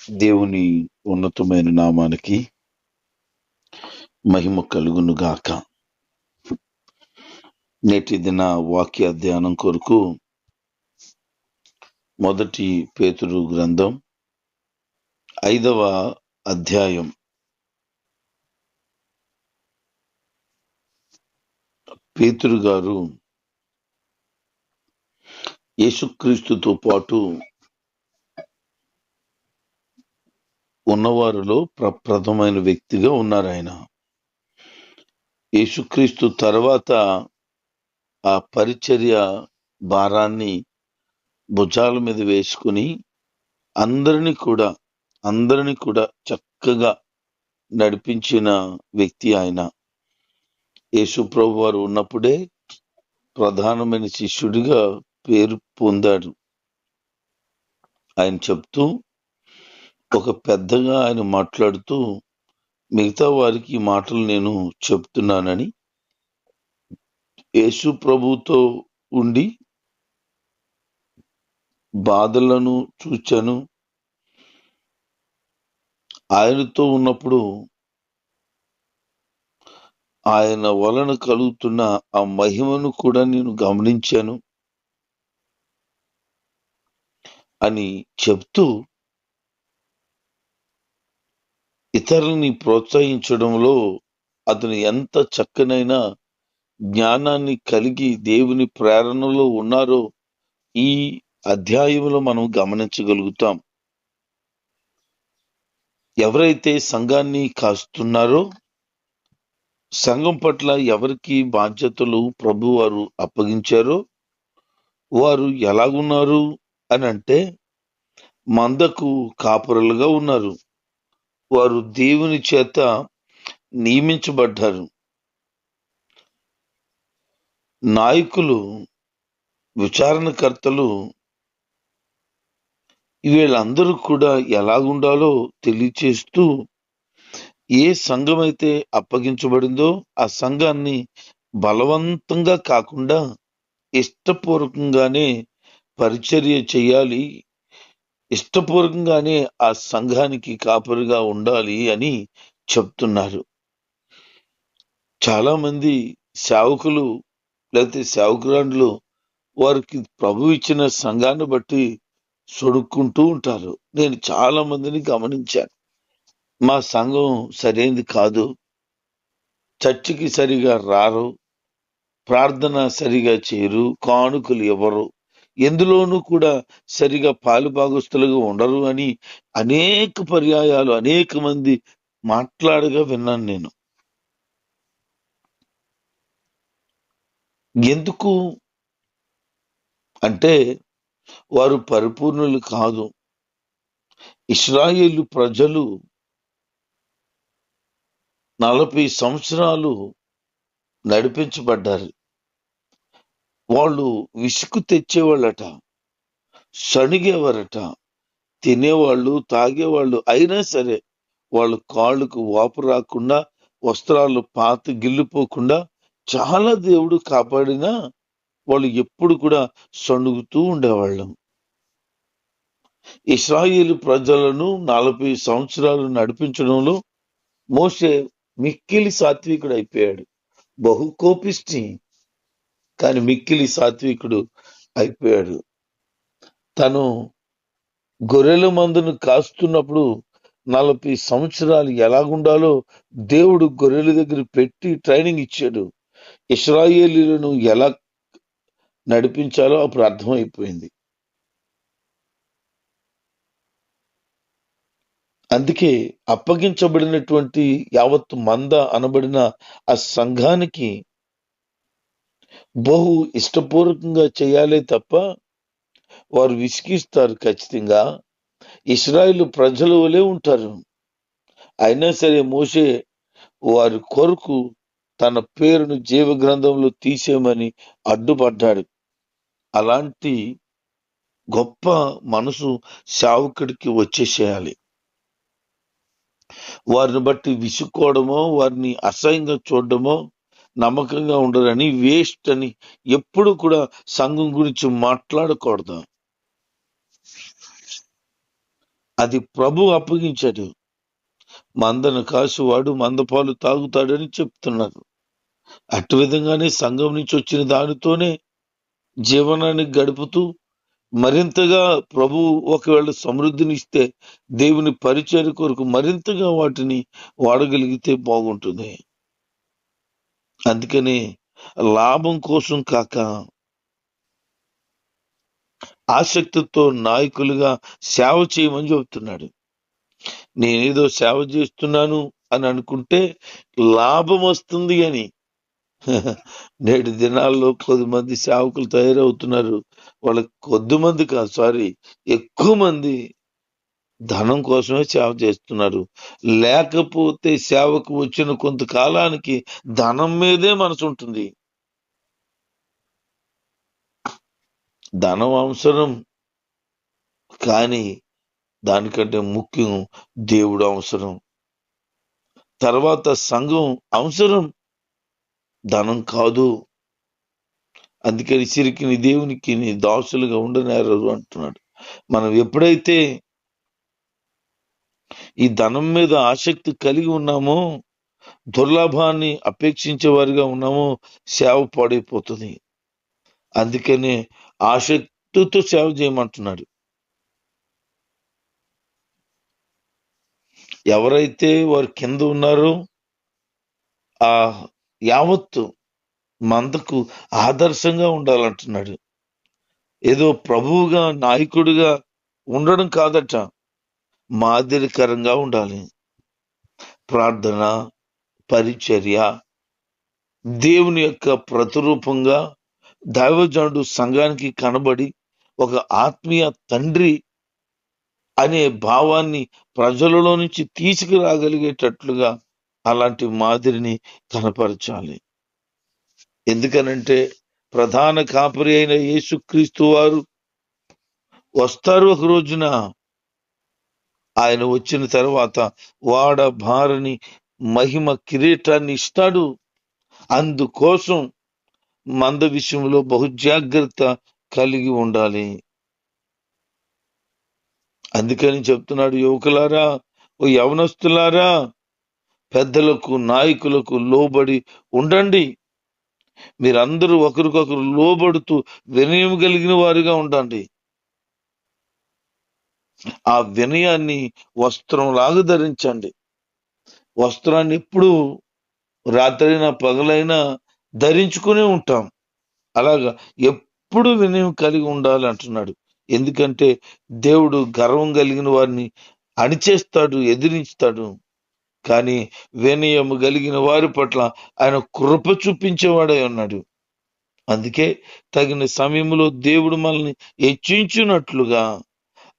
దేవుని ఉన్నతమైన నామానికి మహిమ కలుగును గాక. నేటి దిన వాక్య ధ్యానం కొరకు మొదటి పేతురు గ్రంథం 5వ అధ్యాయం. పేతురు గారు యేసుక్రీస్తుతో పాటు ఉన్నవారిలో ప్రప్రథమైన వ్యక్తిగా ఉన్నారు. ఆయన యేసుక్రీస్తు తర్వాత ఆ పరిచర్య భారాన్ని భుజాల మీద వేసుకుని అందరినీ కూడా చక్కగా నడిపించిన వ్యక్తి ఆయన. యేసు ప్రభు వారు ఉన్నప్పుడే ప్రధానమైన శిష్యుడిగా పేరు పొందాడు. ఆయన చెప్తూ ఒక పెద్దగా ఆయన మాట్లాడుతూ మిగతా వారికి ఈ మాటలు నేను చెప్తున్నానని, యేసు ప్రభుతో ఉండి బాధలను చూచాను, ఆయనతో ఉన్నప్పుడు ఆయన వలన కలుగుతున్న ఆ మహిమను కూడా నేను గమనించాను అని చెప్తూ ఇతరులని ప్రోత్సహించడంలో అతను ఎంత చక్కనైన జ్ఞానాన్ని కలిగి దేవుని ప్రేరణలో ఉన్నారో ఈ అధ్యాయంలో మనం గమనించగలుగుతాం. ఎవరైతే సంఘాన్ని కాస్తున్నారో, సంఘం పట్ల ఎవరికి బాధ్యతలు ప్రభు వారు అప్పగించారో వారు ఎలాగున్నారు అని అంటే, మందకు కాపురలుగా ఉన్నారు. వారు దేవుని చేత నియమించబడ్డారు. నాయకులు, విచారణకర్తలు వీళ్ళందరూ కూడా ఎలాగుండాలో తెలియచేస్తూ, ఏ సంఘం అయితే అప్పగించబడిందో ఆ సంఘాన్ని బలవంతంగా కాకుండా ఇష్టపూర్వకంగానే పరిచర్య చేయాలి, ఇష్టపూర్వకంగానే ఆ సంఘానికి కాపరిగా ఉండాలి అని చెప్తున్నారు. చాలా మంది సేవకులు లేకపోతే సేవకురాండ్లు వారికి ప్రభు ఇచ్చిన సంఘాన్ని బట్టి సొడుక్కుంటూ ఉంటారు. నేను చాలా మందిని గమనించాను. మా సంఘం సరైనది కాదు, చర్చికి సరిగా రారు, ప్రార్థన సరిగా చేయరు, కానుకలు ఇవ్వరు, ఎందులోనూ కూడా సరిగా పాలుభాగస్తులుగా ఉండరు అని అనేక పర్యాయాలు అనేక మంది మాట్లాడగా విన్నాను నేను. ఎందుకు అంటే వారు పరిపూర్ణులు కాదు. ఇశ్రాయేలు ప్రజలు 40 సంవత్సరాలు నడిపించబడ్డారు. వాళ్ళు విసుగు తెచ్చేవాళ్ళట, సణిగేవారట, తినేవాళ్ళు, తాగేవాళ్ళు. అయినా సరే వాళ్ళ కాళ్ళకు వాపు రాకుండా, వస్త్రాలు పాత గిల్లిపోకుండా చాలా దేవుడు కాపాడినా వాళ్ళు ఎప్పుడు కూడా సణుగుతూ ఉండేవాళ్ళం. ఇశ్రాయేలు ప్రజలను 40 సంవత్సరాలు నడిపించడంలో మోషే మిక్కిలి సాత్వికుడు అయిపోయాడు. బహు కోపిష్టి, కానీ మిక్కిలి సాత్వికుడు అయిపోయాడు. తను గొర్రెల మందును కాస్తున్నప్పుడు 40 సంవత్సరాలు ఎలాగుండాలో దేవుడు గొర్రెల దగ్గర పెట్టి ట్రైనింగ్ ఇచ్చాడు. ఇశ్రాయేలీలను ఎలా నడిపించాలో అప్పుడు అర్థమైపోయింది. అందుకే అప్పగించబడినటువంటి యావత్తు మంద అనబడిన ఆ సంఘానికి బహు ఇష్టపూర్వకంగా చేయాలే తప్ప వారు విసిగిస్తారు. ఖచ్చితంగా ఇశ్రాయేలు ప్రజల వలె ఉంటారు. అయినా సరే మోషే వారి కొరకు తన పేరును జీవ గ్రంథంలో తీసేయమని అడ్డుపడ్డాడు. అలాంటి గొప్ప మనసు సేవకుడికి వచ్చేసేయాలి. వారిని బట్టి విసుక్కోవడమో, వారిని అసహ్యంగా చూడడమో, నమ్మకంగా ఉండరని, వేస్ట్ అని ఎప్పుడు కూడా సంఘం గురించి మాట్లాడకూడదు. అది ప్రభు అప్పగించాడు. మందను కాసువాడు మందపాలు తాగుతాడని చెప్తున్నారు. అటు విధంగానే సంఘం నుంచి వచ్చిన దానితోనే జీవనాన్ని గడుపుతూ మరింతగా ప్రభు ఒకవేళ సమృద్ధినిస్తే దేవుని పరిచర్య కొరకు మరింతగా వాటిని వాడగలిగితే బాగుంటుంది. అందుకని లాభం కోసం కాక ఆసక్తితో నాయకులుగా సేవ చేయమని చెబుతున్నాడు. నేనేదో సేవ చేస్తున్నాను అని అనుకుంటే లాభం వస్తుంది అని. నేటి దినాల్లో కొద్దిమంది సేవకులు తయారవుతున్నారు. వాళ్ళకి కొద్దిమంది కాదు, ఎక్కువ మంది ధనం కోసమే సేవ చేస్తున్నారు. లేకపోతే సేవకు వచ్చిన కొంతకాలానికి ధనం మీదే మనసు ఉంటుంది. ధనం అవసరం, కానీ దానికంటే ముఖ్యం దేవుడు అవసరం. తర్వాత సంఘం అవసరం, ధనం కాదు. అందుకని సిరికిని దేవునికి నీ దాసులుగా ఉండనేరరు అంటున్నాడు. మనం ఎప్పుడైతే ఈ ధనం మీద ఆసక్తి కలిగి ఉన్నామో, దుర్లాభాన్ని అపేక్షించే వారిగా ఉన్నామో, సేవ పాడైపోతుంది. అందుకనే ఆసక్తితో సేవ చేయమంటున్నాడు. ఎవరైతే వారి కింద ఉన్నారో ఆ యావత్తు మందకు ఆదర్శంగా ఉండాలంటున్నాడు. ఏదో ప్రభువుగా నాయకుడిగా ఉండడం కాదట, మాదిరికరంగా ఉండాలి. ప్రార్థన, పరిచర్య, దేవుని యొక్క ప్రతిరూపంగా దైవజనుడు సంఘానికి కనబడి ఒక ఆత్మీయ తండ్రి అనే భావాన్ని ప్రజలలో నుంచి తీసుకురాగలిగేటట్లుగా అలాంటి మాదిరిని కనపరచాలి. ఎందుకనంటే ప్రధాన కాపరి అయిన యేసుక్రీస్తు వారు వస్తారు ఒక రోజున. ఆయన వచ్చిన తర్వాత వాడ భారని మహిమ కిరీటాన్ని ఇస్తాడు. అందుకోసం మంద విషయంలో బహుజాగ్రత్త కలిగి ఉండాలి. అందుకని చెప్తున్నాడు, యువకులారా, ఓ యవనస్తులారా, పెద్దలకు నాయకులకు లోబడి ఉండండి. మీరందరూ ఒకరికొకరు లోబడుతూ వినయం కలిగిన వారిగా ఉండండి. ఆ వినయాన్ని వస్త్రంలాగా ధరించండి. వస్త్రాన్ని ఎప్పుడు రాత్రైనా పగలైనా ధరించుకునే ఉంటాం. అలాగా ఎప్పుడు వినయం కలిగి ఉండాలి అంటున్నాడు. ఎందుకంటే దేవుడు గర్వం కలిగిన వారిని అణిచేస్తాడు, ఎదిరిస్తాడు. కానీ వినయము కలిగిన వారి పట్ల ఆయన కృప చూపించేవాడై ఉన్నాడు. అందుకే తగిన సమయంలో దేవుడు మనల్ని హెచ్చించున్నట్లుగా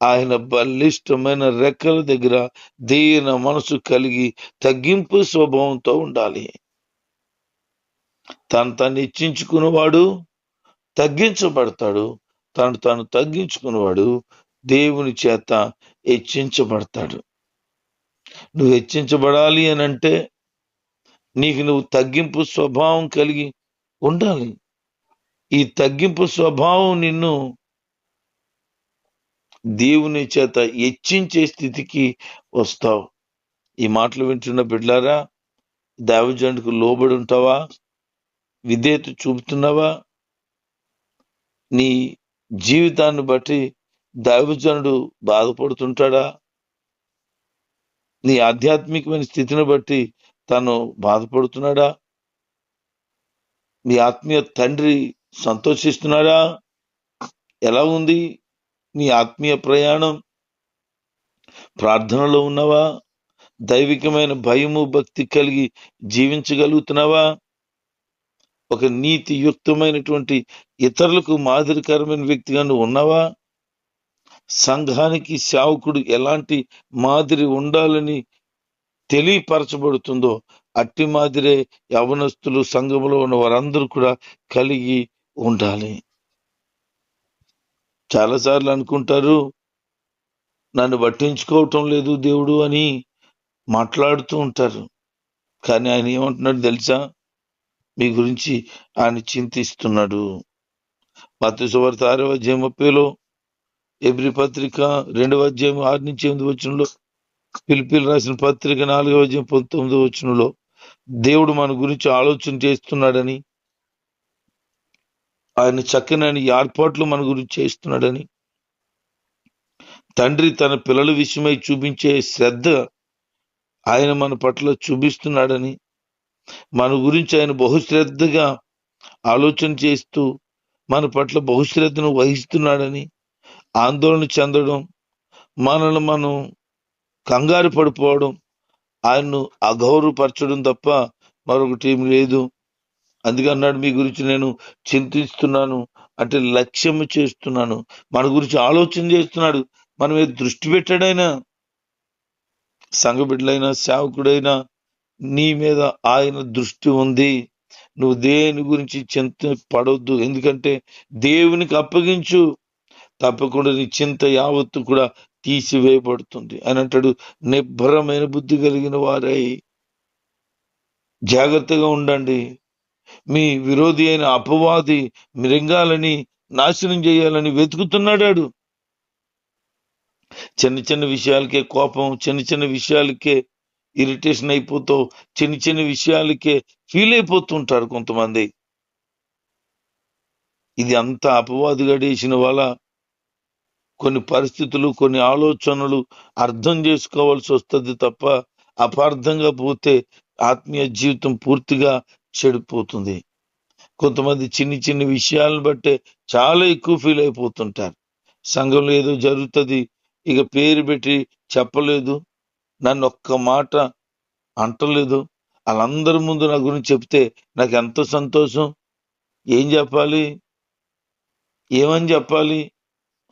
ఆయన బలిష్టమైన రెక్కల దగ్గర దీన మనసు కలిగి తగ్గింపు స్వభావంతో ఉండాలి. తను హెచ్చించుకున్నవాడు తగ్గించబడతాడు. తాను తగ్గించుకున్నవాడు దేవుని చేత హెచ్చించబడతాడు. నువ్వు హెచ్చించబడాలి అని అంటే నీకు నువ్వు తగ్గింపు స్వభావం కలిగి ఉండాలి. ఈ తగ్గింపు స్వభావం నిన్ను దేవుని చేత హెచ్చించే స్థితికి వస్తావు. ఈ మాటలు వింటున్న బిడ్డలారా, దైవజనుడికి లోబడి ఉంటావా? విధేయత చూపుతున్నావా? నీ జీవితాన్ని బట్టి దైవజనుడు బాధపడుతుంటాడా? నీ ఆధ్యాత్మికమైన స్థితిని బట్టి తను బాధపడుతున్నాడా? నీ ఆత్మీయ తండ్రి సంతోషిస్తున్నాడా? ఎలా ఉంది నీ ఆత్మీయ ప్రయాణం? ప్రార్థనలో ఉన్నావా? దైవికమైన భయము భక్తి కలిగి జీవించగలుగుతున్నావా? ఒక నీతి యుక్తమైనటువంటి ఇతరులకు మాదిరికరమైన వ్యక్తిగా నువ్వు ఉన్నావా? సంఘానికి సేవకుడు ఎలాంటి మాదిరి ఉండాలని తెలియపరచబడుతుందో అట్టి మాదిరే యవనస్తులు సంఘంలో ఉన్న వారందరూ కూడా కలిగి ఉండాలి. చాలాసార్లు అనుకుంటారు, నన్ను పట్టించుకోవటం లేదు దేవుడు అని మాట్లాడుతూ ఉంటారు. కానీ ఆయన ఏమంటున్నాడు తెలుసా? మీ గురించి ఆయన చింతిస్తున్నాడు. మత్తయి సువార్త 6వ అధ్యాయం 30లో ఎబ్రి పత్రిక 2వ అధ్యాయం 6-8 ఫిలిప్పీయులకు రాసిన పత్రిక 4వ అధ్యాయం 19 దేవుడు మన గురించి ఆలోచన చేస్తున్నాడని, ఆయన చక్కని ఏర్పాట్లు మన గురించి చేస్తున్నాడని, తండ్రి తన పిల్లల విషయమై చూపించే శ్రద్ధ ఆయన మన పట్ల చూపిస్తున్నాడని, మన గురించి ఆయన బహుశ్రద్ధగా ఆలోచన చేస్తూ మన పట్ల బహుశ్రద్ధను వహిస్తున్నాడని ఆందోళన చెందడం, మనల్ని మనం కంగారు పడిపోవడం, ఆయన్ను అగౌరవపరచడం తప్ప మరొకటి ఏమి లేదు. అందుకే అన్నాడు, మీ గురించి నేను చింతిస్తున్నాను అంటే లక్ష్యం చేస్తున్నాను. మన గురించి ఆలోచన చేస్తున్నాడు, మన మీద దృష్టి పెట్టాడైనా. సంఘ బిడ్డలైనా సేవకుడైనా నీ మీద ఆయన దృష్టి ఉంది. నువ్వు దేని గురించి చింత పడవద్దు, ఎందుకంటే దేవునికి అప్పగించు, తప్పకుండా నీ చింత యావత్తు కూడా తీసివేయబడుతుంది అని అంటాడు. నిబ్బరమైన బుద్ధి కలిగిన వారై జాగ్రత్తగా ఉండండి. మీ విరోధి అయిన అపవాది మృంగాలని నాశనం చేయాలని వెతుకుతున్నాడు. చిన్న చిన్న విషయాలకే కోపం, చిన్న చిన్న విషయాలకే ఇరిటేషన్ అయిపోతావు, చిన్న చిన్న విషయాలకే ఫీల్ అయిపోతుంటారు కొంతమంది. ఇది అంతా అపవాది గడేసిన వాళ్ళ కొన్ని పరిస్థితులు, కొన్ని ఆలోచనలు అర్థం చేసుకోవాల్సి వస్తుంది తప్ప అపార్థంగా పోతే ఆత్మీయ జీవితం పూర్తిగా చెడిపోతుంది. కొంతమంది చిన్ని చిన్ని విషయాలను బట్టే చాలా ఎక్కువ ఫీల్ అయిపోతుంటారు. సంఘంలో ఏదో జరుగుతుంది, ఇక పేరు పెట్టి చెప్పలేదు, నన్ను ఒక్క మాట అంటలేదు, వాళ్ళందరి ముందు నా గురించి చెప్తే నాకు ఎంతో సంతోషం. ఏం చెప్పాలి, ఏమని చెప్పాలి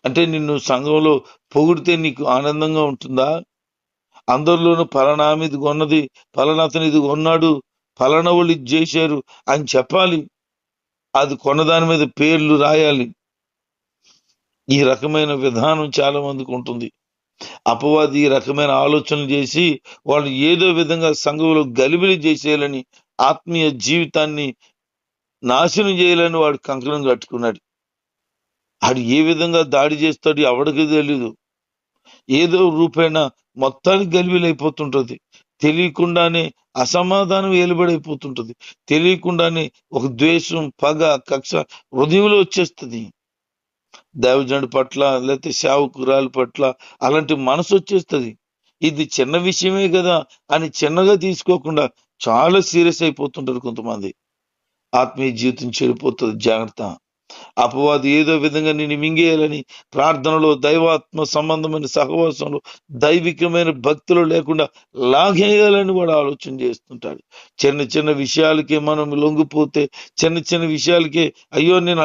అంటే, నిన్ను సంఘంలో పొగిడితే నీకు ఆనందంగా ఉంటుందా? అందరిలోనూ పలానా ఆమె ఇది కొన్నది, పలానా అతను ఇది కొన్నాడు, పలానా వాళ్ళు ఇది చేశారు అని చెప్పాలి. అది కొన్నదాని మీద పేర్లు రాయాలి. ఈ రకమైన విధానం చాలా మందికి ఉంటుంది. అపవాది ఈ రకమైన ఆలోచనలు చేసి వాళ్ళు ఏదో విధంగా సంఘంలో గలిబిలి చేసేయాలని, ఆత్మీయ జీవితాన్ని నాశనం చేయాలని వాడు కంకణం కట్టుకున్నాడు. ఆడు ఏ విధంగా దాడి చేస్తాడు ఎవడికి తెలీదు. ఏదో రూపేణ మొత్తానికి గలిబిలైపోతుంటది. తెలియకుండానే అసమాధానం ఏలుబడైపోతుంటది. తెలియకుండానే ఒక ద్వేషం, పగ, కక్ష హృదయంలో వచ్చేస్తుంది. దైవజనుడి పట్ల లేకపోతే సేవకురాల పట్ల అలాంటి మనసు వచ్చేస్తుంది. ఇది చిన్న విషయమే కదా అని చిన్నగా తీసుకోకుండా చాలా సీరియస్ అయిపోతుంటారు కొంతమంది. ఆత్మీయ జీవితం చెడిపోతుంది. జాగ్రత్త. అపవాది ఏదో విధంగా నిన్ను మింగేయాలని ప్రార్థనలో, దైవాత్మ సంబంధమైన సహవాసంలో, దైవికమైన భక్తులు లేకుండా లాగేయాలని వాడు ఆలోచన చేస్తుంటాడు. చిన్న చిన్న విషయాలకే మనం లొంగిపోతే, చిన్న చిన్న విషయాలకే అయ్యో నేను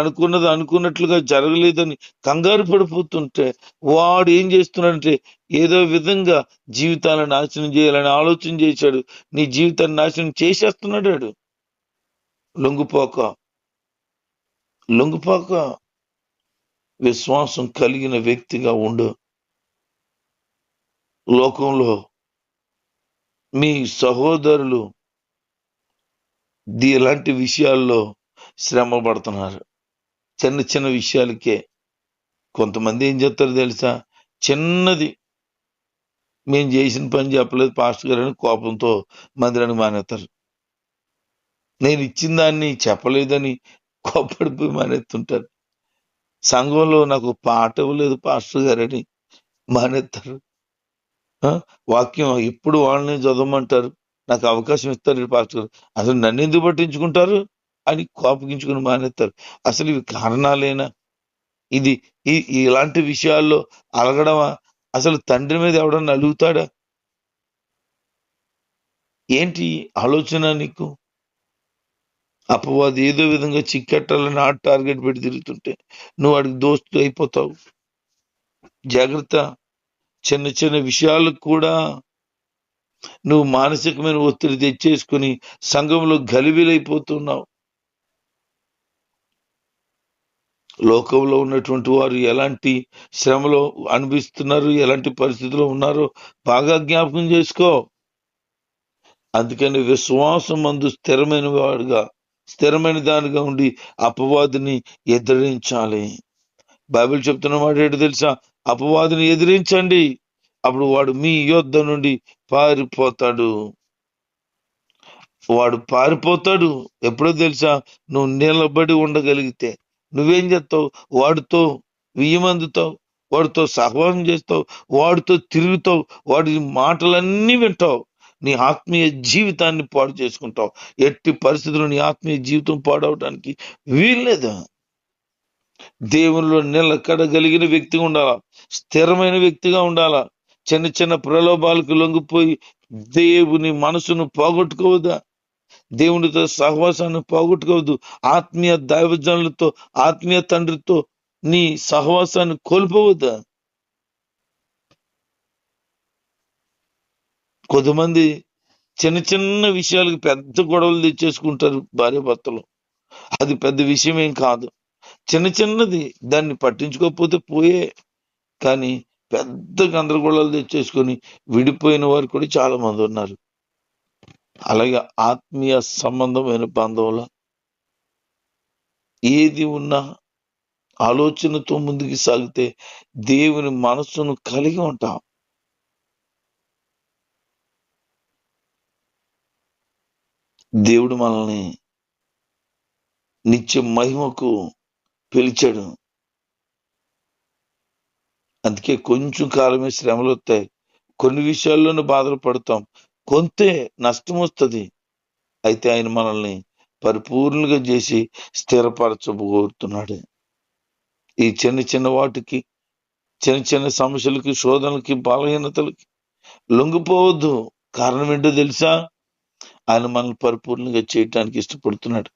అనుకున్నట్లుగా జరగలేదని కంగారు పడిపోతుంటే వాడు ఏం చేస్తున్నాడంటే ఏదో విధంగా జీవితాలను నాశనం చేయాలని ఆలోచన చేశాడు. నీ జీవితాన్ని నాశనం చేసేస్తున్నాడు. లొంగిపోక విశ్వాసం కలిగిన వ్యక్తిగా ఉండు. లోకంలో మీ సహోదరులు ఇలాంటి విషయాల్లో శ్రమ పడుతున్నారు. చిన్న చిన్న విషయాలకే కొంతమంది ఏం చెప్తారు తెలుసా, చిన్నది మేము చేసిన పని చెప్పలేదు పాస్టర్ గారు అని కోపంతో మందిరానికి మానేస్తారు. నేను ఇచ్చిన దాన్ని చెప్పలేదని కోప్పడిపోయి మానేస్తుంటారు. సంఘంలో నాకు పాట ఇవ్వలేదు పాస్టర్ గారని మానేస్తారు. వాక్యం ఎప్పుడు వాళ్ళని చదవమంటారు, నాకు అవకాశం ఇస్తారు పాస్టర్ గారు, అసలు నన్ను ఎందుకు పట్టించుకుంటారు అని కోపగించుకుని మానేస్తారు. అసలు ఇవి కారణాలేనా? ఇది ఇలాంటి విషయాల్లో అలగడమా? అసలు తండ్రి మీద ఎవడన్నా అలుగుతాడా? ఏంటి ఆలోచన నీకు? అపవాది ఏదో విధంగా చిక్కెట్టాలని టార్గెట్ పెట్టి తిరుగుతుంటే నువ్వు వాడికి దోస్తు అయిపోతావు. జాగ్రత్త. చిన్న చిన్న విషయాలకు కూడా నువ్వు మానసికమైన ఒత్తిడి తెచ్చేసుకుని సంఘంలో గలిబిలైపోతున్నావు. లోకంలో ఉన్నటువంటి వారు ఎలాంటి శ్రమలో అనుభవిస్తున్నారు, ఎలాంటి పరిస్థితిలో ఉన్నారో బాగా జ్ఞాపకం చేసుకో. అందుకని విశ్వాసం మందు స్థిరమైన దానిగా ఉండి అపవాదిని ఎదిరించాలి. బైబిల్ చెప్తున్న మాట ఏంటి తెలుసా, అపవాదిని ఎదిరించండి, అప్పుడు వాడు మీ యొద్ద నుండి పారిపోతాడు. వాడు పారిపోతాడు ఎప్పుడో తెలుసా? నువ్వు నిలబడి ఉండగలిగితే. నువ్వేం చేస్తావు? వాడితో వియ్యమందుతావు, వాడితో సహవాసం చేస్తావు, వాడితో తిరుగుతావు, వాడి మాటలన్నీ వింటావు, నీ ఆత్మీయ జీవితాన్ని పాడు చేసుకుంటావు. ఎట్టి పరిస్థితుల్లో నీ ఆత్మీయ జీవితం పాడవడానికి వీల్లేదు. దేవునిలో నిలకడగలిగిన వ్యక్తిగా ఉండాలా, స్థిరమైన వ్యక్తిగా ఉండాలా. చిన్న చిన్న ప్రలోభాలకు లొంగిపోయి దేవుని మనసును పోగొట్టుకోవద్దా? దేవునితో సహవాసాన్ని పోగొట్టుకోవద్దు. ఆత్మీయ దైవజనులతో, ఆత్మీయ తండ్రితో నీ సహవాసాన్ని కోల్పోవద్దా? కొంతమంది చిన్న చిన్న విషయాలకు పెద్ద గొడవలు తెచ్చేసుకుంటారు భార్య భర్తలు. అది పెద్ద విషయం ఏం కాదు, చిన్న చిన్నది, దాన్ని పట్టించుకోకపోతే పోయే. కానీ పెద్ద గందరగోళాలు తెచ్చేసుకొని విడిపోయిన వారు కూడా చాలా మంది ఉన్నారు. అలాగే ఆత్మీయ సంబంధమైన బంధంలో ఏది ఉన్నా ఆలోచనతో ముందుకు సాగితే దేవుని మనస్సును కలిగి ఉంటాం. దేవుడు మనల్ని నిత్య మహిమకు పిలిచాడు. అందుకే కొంచెం కాలమే శ్రమలు వస్తాయి, కొన్ని విషయాల్లోనే బాధలు పడతాం, కొంతే నష్టం వస్తుంది. అయితే ఆయన మనల్ని పరిపూర్ణంగా చేసి స్థిరపరచబోతున్నాడు. ఈ చిన్న చిన్న వాటికి, చిన్న చిన్న సమస్యలకి, శోధనలకి, బలహీనతలకి లొంగిపోవద్దు. కారణం ఏంటో తెలుసా? ఆయన మనల్ని పరిపూర్ణంగా చేయటానికి ఇష్టపడుతున్నాడు.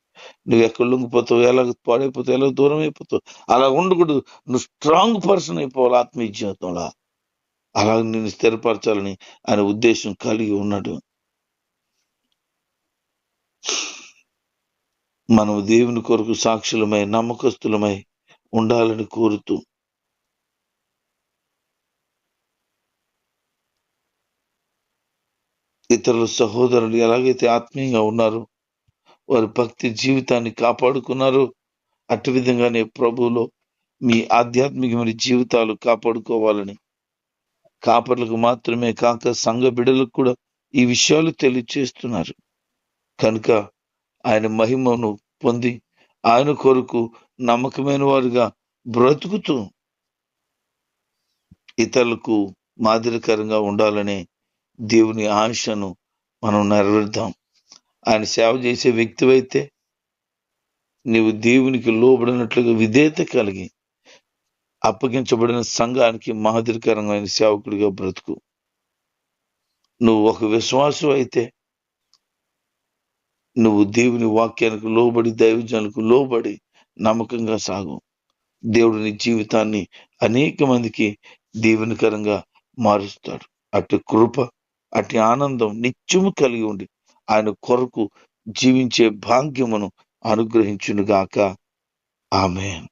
నువ్వు ఎక్కడ లొంగిపోతావు, ఎలా పాడైపోతావు, ఎలా దూరం అయిపోతావు, అలా ఉండకూడదు. నువ్వు స్ట్రాంగ్ పర్సన్ అయిపోవాలి ఆత్మీయ జీవితంలో. అలా నేను స్థిరపరచాలని ఆయన ఉద్దేశం కలిగి ఉన్నాడు. మనం దేవుని కొరకు సాక్షులమై, నమ్మకస్తులమై ఉండాలని కోరుతూ, ఇతరుల సహోదరులు ఎలాగైతే ఆత్మీయంగా ఉన్నారో, వారి భక్తి జీవితాన్ని కాపాడుకున్నారో, అట్టి విధంగానే ప్రభువులో మీ ఆధ్యాత్మికమైన జీవితాలు కాపాడుకోవాలని కాపర్లకు మాత్రమే కాక సంఘ బిడ్డలకు కూడా ఈ విషయాలు తెలియచేస్తున్నారు. కనుక ఆయన మహిమను పొంది ఆయన కొరకు నమ్మకమైన వారుగా బ్రతుకుతూ ఇతరులకు మాదిరికరంగా ఉండాలనే దేవుని ఆశను మనం నెరవేర్దాం. ఆయన సేవ చేసే వ్యక్తివైతే నీవు దేవునికి లోబడినట్లుగా విధేయత కలిగి అప్పగించబడిన సంఘానికి మాదిరికరమైన సేవకుడిగా బ్రతుకు. నువ్వు ఒక విశ్వాసం అయితే నువ్వు దేవుని వాక్యానికి లోబడి, దైవజనులకు లోబడి నమ్మకంగా సాగు. దేవుడు నీ జీవితాన్ని అనేక మందికి దీవెనకరంగా మారుస్తాడు. అటు కృప, అటు ఆనందం నిత్యము కలిగి ఉండి ఆయన కొరకు జీవించే భాగ్యమును అనుగ్రహించునుగాక. ఆమేన్.